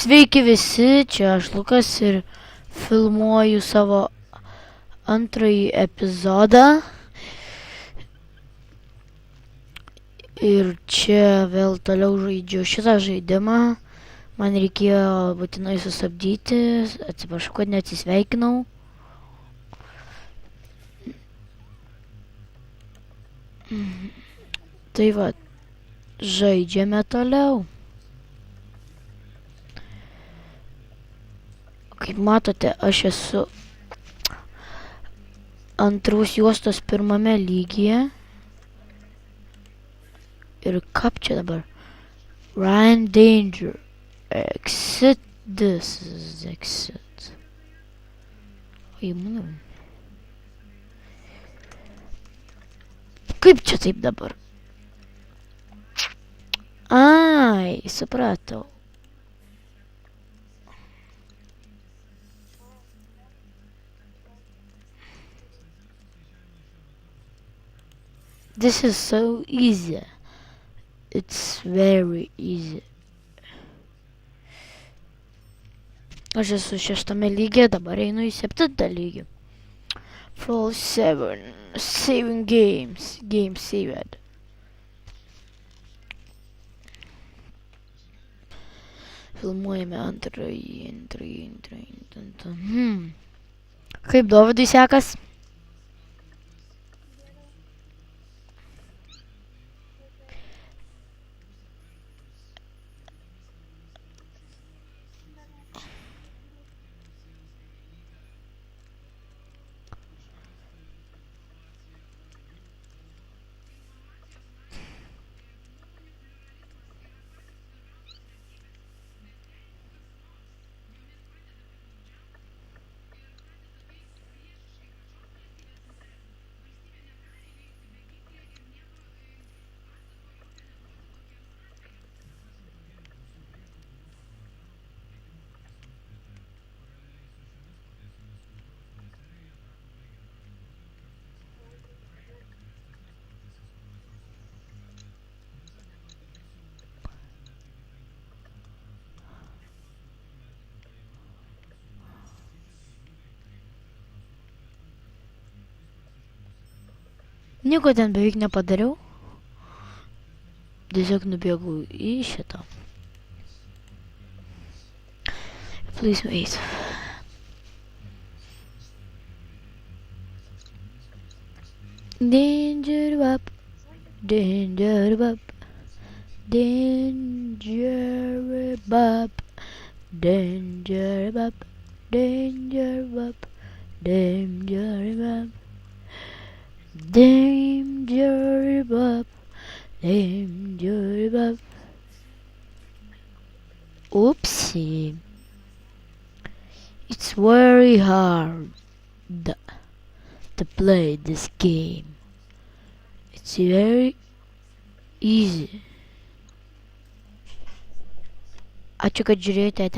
Sveiki visi, čia aš Lukas ir filmuoju savo antrąjį epizodą. Ir čia vėl toliau žaidžiu šitą žaidimą. Man reikėjo būtinai sustabdyti, atsiprašau, kad neatsisveikinau. Tai va, žaidžiame toliau. Kaip matote, aš esu antros juostos pirmame lygyje. Ir kaip čia dabar? Ryan Danger. Exit. This is exit. Oi, manau. Kaip čia taip dabar? Ai, supratau. This is so easy. It's very easy. Aš esu 6 lygyje, dabar einu į 7 lygį. Flow 7. Saving games. Game saved. Filmuojame antrąjį. Kaip Dovydui sekas? Nieko ten beveik nepadariau. Tiesiog nubėgau į šitą. Please wait. Danger up. Danger up. Danger up. Danger up. Danger up. Danger up. Danger up, danger up. Oopsie. It's very hard to play this game. It's very easy. Ačiū, kad žiūrėjote.